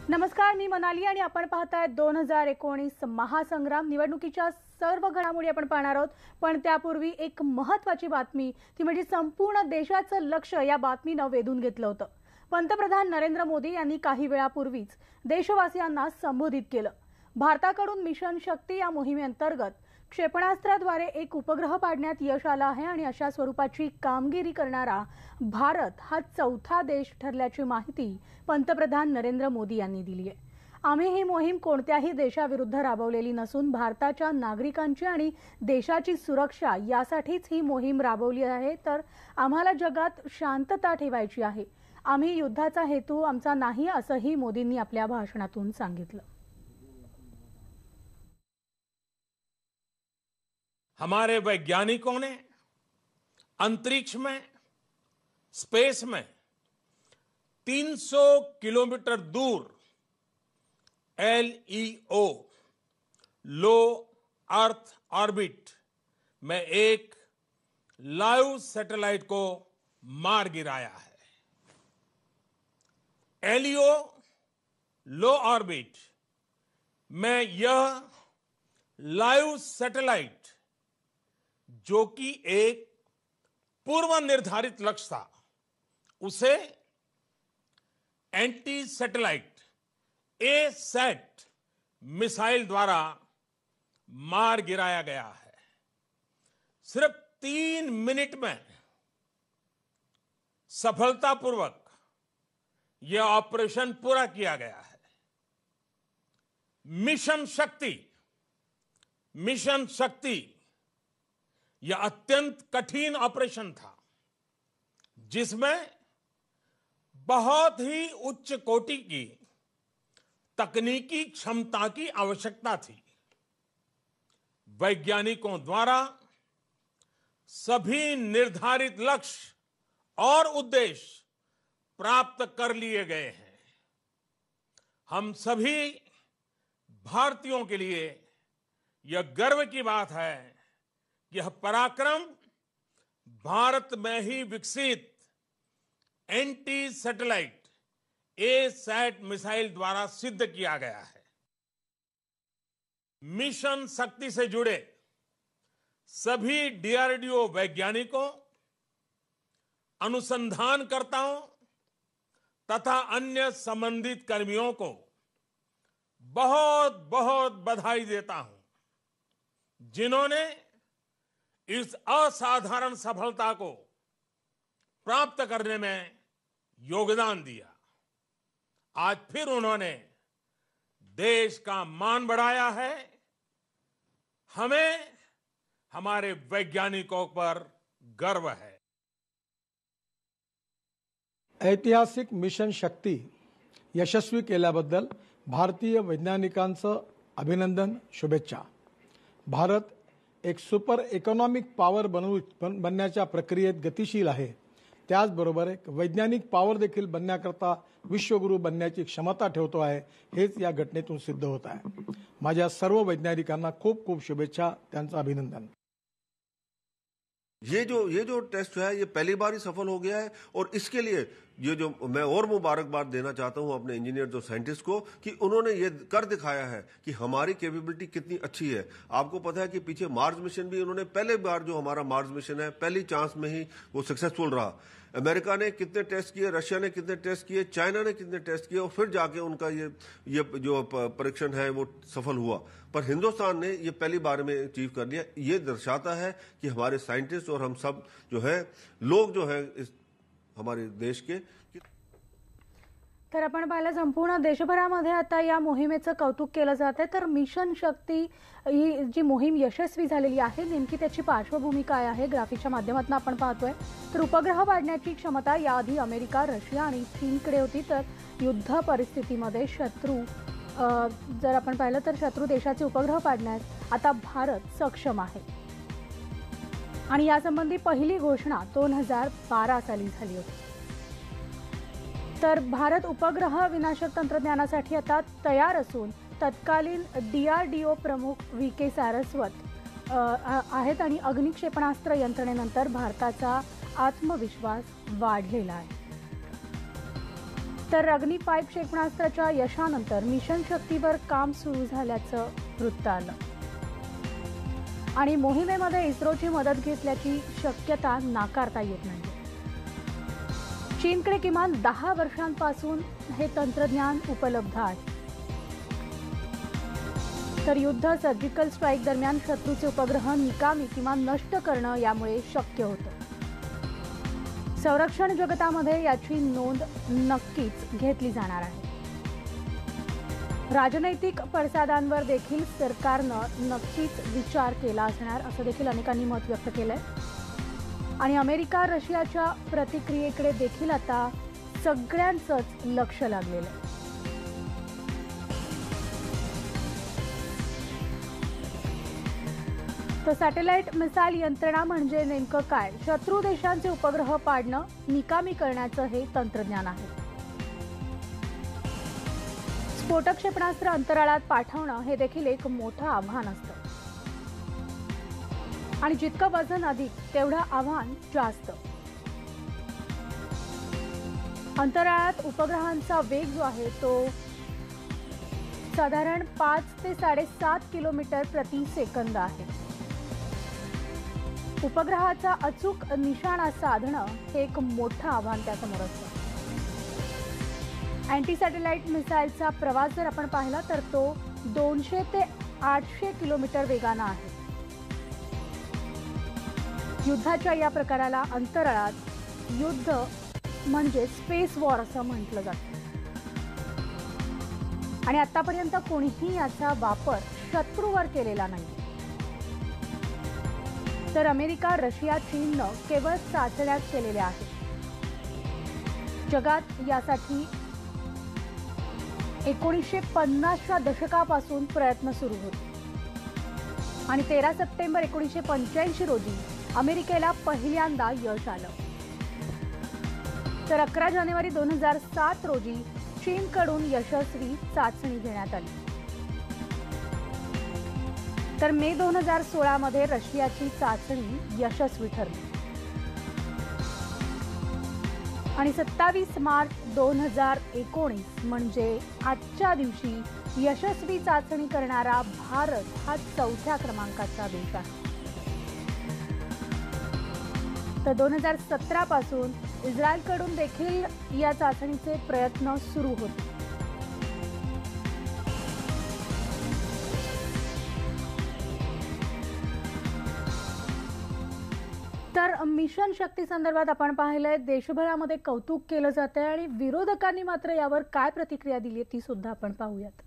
नमस्कार, मी मनाली आणि आपण पाहताय 2019 महासंग्राम निवडणुकीच्या सर्व घडामोडी आपण पाहणार आहोत। पण त्यापूर्वी एक महत्त्वाची बातमी, ती म्हणजे संपूर्ण देशाचं लक्ष या बातमीने वेधून घेतलं होतं। पंतप्रधान नरेंद्र मोदी यांनी काही वेळापूर्वीच देशवासियांना संबोधित केलं। भारताकडून मिशन शक्ती या मोहिमेअंतर्गत क्षेपणास्त्राद्वारे एक उपग्रह पाडण्यात यश आलं आहे आणि अशा स्वरूपाची कामगिरी करणारा भारत हा चौथा देश ठरल्याची माहिती पंतप्रधान नरेंद्र मोदी यांनी दिली आहे। आम्ही ही मोहीम कोणत्याही देशाविरुद्ध राबवलेली नसून भारताच्या नागरिकांची आणि देशाची सुरक्षा यासाठीच ही मोहीम राबवली आहे। तर आम्हाला जगात शांतता ठेवायची आहे, आम्ही युद्धाचा हेतू आमचा नाही असंही मोदींनी आपल्या भाषणातून सांगितलं। हमारे वैज्ञानिकों ने अंतरिक्ष में, स्पेस में 300 किलोमीटर दूर LEO लो अर्थ ऑर्बिट में एक लाइव सैटेलाइट को मार गिराया है। LEO लो ऑर्बिट में यह लाइव सैटेलाइट, जो कि एक पूर्व निर्धारित लक्ष्य था, उसे एंटी सैटेलाइट A-सैट मिसाइल द्वारा मार गिराया गया है। सिर्फ 3 मिनट में सफलतापूर्वक यह ऑपरेशन पूरा किया गया है। मिशन शक्ति यह अत्यंत कठिन ऑपरेशन था, जिसमें बहुत ही उच्च कोटि की तकनीकी क्षमता की आवश्यकता थी। वैज्ञानिकों द्वारा सभी निर्धारित लक्ष्य और उद्देश्य प्राप्त कर लिए गए हैं। हम सभी भारतीयों के लिए यह गर्व की बात है, यह पराक्रम भारत में ही विकसित एंटी सैटेलाइट A-सैट मिसाइल द्वारा सिद्ध किया गया है। मिशन शक्ति से जुड़े सभी DRDO वैज्ञानिकों, अनुसंधानकर्ताओं तथा अन्य संबंधित कर्मियों को बहुत बहुत बधाई देता हूं, जिन्होंने इस असाधारण सफलता को प्राप्त करने में योगदान दिया। आज फिर उन्होंने देश का मान बढ़ाया है। हमें हमारे वैज्ञानिकों पर गर्व है। ऐतिहासिक मिशन शक्ती यशस्वी केल्याबद्दल भारतीय वैज्ञानिकांचं अभिनंदन, शुभेच्छा। भारत एक सुपर इकॉनॉमिक पॉवर बनण्याच्या प्रक्रियेत गतिशील आहे। त्याचबरोबर एक वैज्ञानिक पॉवर देखील बनण्याकरता विश्वगुरू बनण्याची क्षमता ठेवतो आहे, हेच या घटनेतून सिद्ध होत आहे। माझ्या सर्व वैज्ञानिकांना खूप खूप शुभेच्छा, त्यांचं अभिनंदन। ये जो टेस्ट है ये पहली बार ही सफल हो गया है, और इसके लिए ये जो मैं और मुबारकबाद देना चाहता हूं अपने इंजीनियर जो साइंटिस्ट को, कि उन्होंने ये कर दिखाया है कि हमारी कैपेबिलिटी कितनी अच्छी है। आपको पता है कि पीछे मार्स मिशन भी उन्होंने पहले बार, जो हमारा मार्स मिशन है पहली चांस में ही वो सक्सेसफुल रहा। अमेरिका ने कितने टेस्ट किए, रशिया ने कितने टेस्ट किए, चाइना ने कितने टेस्ट किए, और फिर जाके उनका ये जो परीक्षण है वो सफल हुआ। पर हिंदुस्तान ने ये पहली बार में अचीव कर लिया। ये दर्शाता है कि हमारे साइंटिस्ट और हम सब जो है लोग जो है इस हमारे देश के। तर आपण पाहिलं संपूर्ण देशभरामध्ये आता या मोहिमेचं कौतुक केलं जाते। तर मिशन शक्ती ही जी मोहीम यशस्वी झालेली आहे, नेमकी त्याची पार्श्वभूमी काय आहे ग्राफिकच्या माध्यमातून आपण पाहतोय। तर उपग्रह पाडण्याची क्षमता याआधी अमेरिका, रशिया आणि चीनकडे होती। तर युद्ध परिस्थितीमध्ये जर आपण पाहिलं तर शत्रू देशाचे उपग्रह पाडण्यास आता भारत सक्षम आहे आणि यासंबंधी पहिली घोषणा 2012 साली झाली होती। तर भारत उपग्रह विनाशक तंत्रज्ञानासाठी आता तयार असून तत्कालीन DRDO प्रमुख VK सारस्वत आहेत आणि अग्नि क्षेपणास्त्र यंत्रणेनंतर भारताचा आत्मविश्वास वाढलेला आहे। तर अग्नी पाईप क्षेपणास्त्राच्या यशानंतर मिशन शक्तीवर काम सुरू झाल्याचं वृत्त आलं आणि मोहिमेमध्ये इस्रोची मदत घेतल्याची शक्यता नाकारता येत नाही. चीनकडे किमान 10 वर्षांपासून हे तंत्रज्ञान उपलब्ध आहे. तर युद्ध सर्जिकल स्ट्राईक दरम्यान शत्रूचे उपग्रह निकामी किंवा नष्ट करणं यामुळे शक्य होतं. संरक्षण जगतामध्ये याची नोंद नक्कीच घेतली जाणार आहे. राजनैतिक पडसादांवर देखील सरकारनं नक्कीच विचार केला असणार असं देखील अनेकांनी मत व्यक्त केलंय आणि अमेरिका रशियाच्या प्रतिक्रियेकडे देखील आता सगळ्यांचंच लक्ष लागलेलं आहे. तर सॅटेलाइट मिसाईल यंत्रणा म्हणजे नेमकं काय? शत्रू देशांचे उपग्रह पाडणं, निकामी करण्याचं हे तंत्रज्ञान आहे. स्फोटक क्षेपणास्त्र अंतराळात पाठवणं हे देखील एक मोठं आव्हान असतं आणि जितकं वजन अधिक तेवढं आव्हान जास्त. अंतराळात उपग्रहांचा वेग जो आहे तो साधारण 5 ते 7.5 किलोमीटर प्रति सेकंद आहे. उपग्रहाचा अचूक निशाणा साधणं हे एक मोठं आव्हान त्यासमोर असतं. अँटी सॅटेलाइट मिसाईलचा प्रवास जर आपण पाहिला तर तो 200 ते 800 किलोमीटर वेगानं आहे. युद्धाच्या या प्रकाराला अंतराळात युद्ध म्हणजे स्पेस वॉर असं म्हटलं जातं आणि आतापर्यंत कोणीही याचा वापर शत्रूवर केलेला नाही. तर अमेरिका, रशिया, चीननं केवळ चाचण्याच केलेल्या आहेत. जगात यासाठी 1950च्या दशकापासून प्रयत्न सुरू होते आणि 13 सप्टेंबर 1985 रोजी अमेरिकेला पहिल्यांदा यश आलं. तर 11 जानेवारी 2007 रोजी चीनकडून यशस्वी चाचणी घेण्यात आली. तर मे 2016 मध्ये रशियाची चाचणी यशस्वी ठरली आणि 27 मार्च 2019 म्हणजे आजच्या दिवशी यशस्वी चाचणी करणारा भारत हा 4थ्या क्रमांकाचा देश आहे. तर 2017 पासून इस्रायलकडून देखील या चाचणीचे प्रयत्न सुरू होते. तर मिशन शक्ती संदर्भात आपण पाहिलंय देशभरामध्ये कौतुक केलं जातंय आणि विरोधकांनी मात्र यावर काय प्रतिक्रिया दिली ती सुद्धा आपण पाहूयात.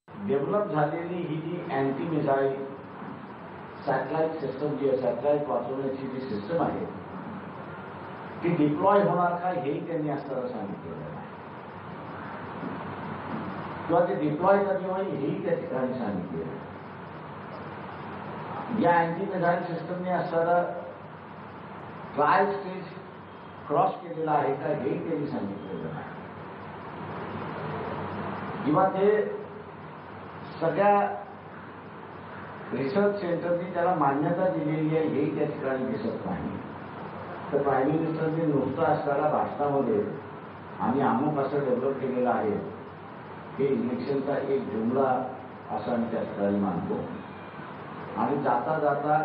डेव्हलप झालेली ही जी अँटी मिसाईल सॅटेलाइट सिस्टम जी आहे, सॅटेलाइट वाचवण्याची जी सिस्टम आहे ती डिप्लॉय होणार का हेही त्यांनी असताना सांगितलेलं आहे किंवा ते डिप्लॉय कधी होईल हेही त्या ठिकाणी सांगितलेलं आहे. या अँटी मिसाईल सिस्टमने असताना ट्रायल स्टेज क्रॉस केलेला आहे का हेही त्यांनी सांगितलेलं आहे किंवा ते सगळ्या रिसर्च सेंटरनी त्याला मान्यता दिलेली आहे हेही त्या ठिकाणी दिसत नाही. तर प्राईम मिनिस्टरने नुसतं असताना भाषणामध्ये आम्ही अमुक असं डेव्हलप केलेलं आहे हे इलेक्शनचा एक जुमला असं आम्ही त्या ठिकाणी मानतो आणि जाता जाता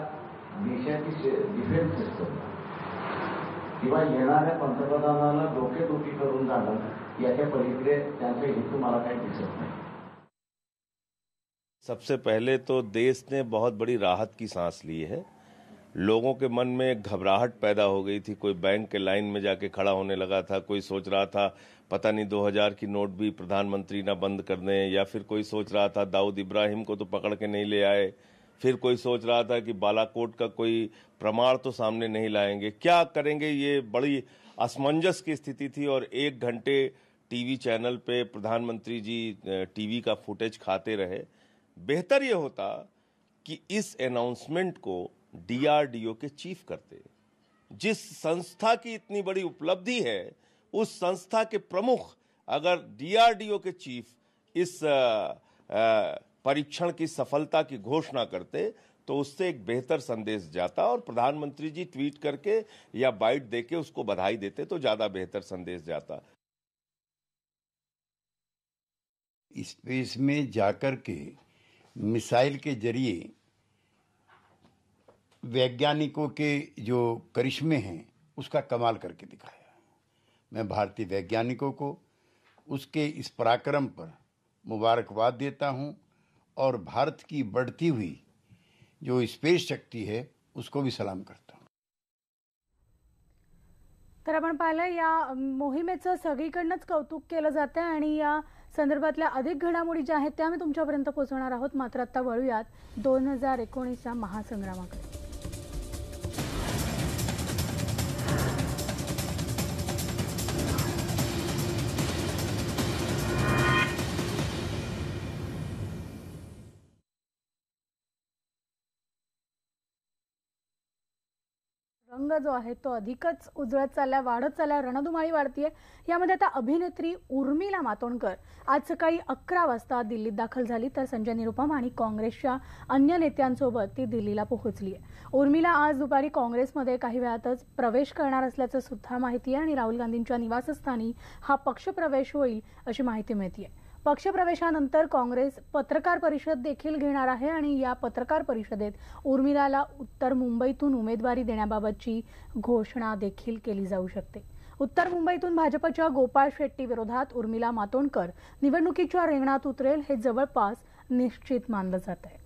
देशाची डिफेन्स सिस्टम किंवा येणाऱ्या पंतप्रधानाला डोकेदुखी करून जाणं याच्या पलीकडे त्यांचा हेतू मला काही दिसत नाही. सबसे पहले तो देश ने बहुत बड़ी राहत की सांस ली है. लोगों के मन में एक घबराहट पैदा हो गई थी. कोई बैंक के लाइन में जाके खड़ा होने लगा था, कोई सोच रहा था पता नहीं 2000 की नोट भी प्रधानमंत्री ना बंद कर दें, या फिर कोई सोच रहा था दाऊद इब्राहिम को तो पकड़ के नहीं ले आए, फिर कोई सोच रहा था कि बालाकोट का कोई प्रमाण तो सामने नहीं लाएंगे, क्या करेंगे. ये बड़ी असमंजस की स्थिति थी और 1 घंटे टीवी चैनल पे प्रधानमंत्री जी टीवी का फुटेज खाते रहे. बेहतर ये होता कि इस अनाउंसमेंट को डीआरडीओ के चीफ करते. जिस संस्था की इतनी बड़ी उपलब्धि है उस संस्था के प्रमुख अगर डीआरडीओ के चीफ इस परीक्षण की सफलता की घोषणा करते तो उससे एक बेहतर संदेश जाता और प्रधानमंत्री जी ट्वीट करके या बाइट देके उसको बधाई देते तो ज्यादा बेहतर संदेश जाता। स्पेस में जाकर के मिसाइल के जरिए वैज्ञानिकों के जो करिश्मे हैं उसका कमाल करके दिखाया। मैं भारतीय वैज्ञानिकों को उसके इस पराक्रम पर मुबारकबाद देता हूं और भारत की बढ़ती हुई जो स्पेस शक्ती है उसको भी सलाम करता हूं। तर आपण पाहिलं या मोहिमेचं सगळीकडनंच कौतुक केलं जातं आणि या संदर्भातल्या अधिक घडामोडी ज्या आहेत त्या मी तुमच्यापर्यंत पोहोचवणार आहोत। मात्र आता वळूयात 2019च्या महासंग्रामाकडे। रंग जो आहे तो अधिकच उजळत चाललाय, वाढत चाललाय, रणधुमाळी वाढतीये। यामध्ये आता अभिनेत्री उर्मिला मातोंडकर आज सकाळी 11 वाजता दिल्लीत दाखल झाली, तर संजय निरुपम आणि काँग्रेसच्या अन्य नेत्यांसोबत ती दिल्लीला पोहोचली आहे। उर्मिला आज दुपारी काँग्रेसमध्ये काही वेळातच प्रवेश करणार असल्याचं सुद्धा माहिती आहे आणि राहुल गांधींच्या निवासस्थानी हा पक्षप्रवेश होईल अशी माहिती मिळते। पक्षप्रवेशानंतर काँग्रेस पत्रकार परिषद देखील घेणार आहे आणि या पत्रकार परिषदेत उर्मिलाला उत्तर मुंबईतून उमेदवारी देण्याबाबतची घोषणा देखील केली जाऊ शकते। उत्तर मुंबईतून भाजपच्या गोपाळ शेट्टी विरोधात उर्मिला मातोंडकर निवडणुकीच्या रिंगणात उतरेल हे जवळपास निश्चित मानलं जात आहे।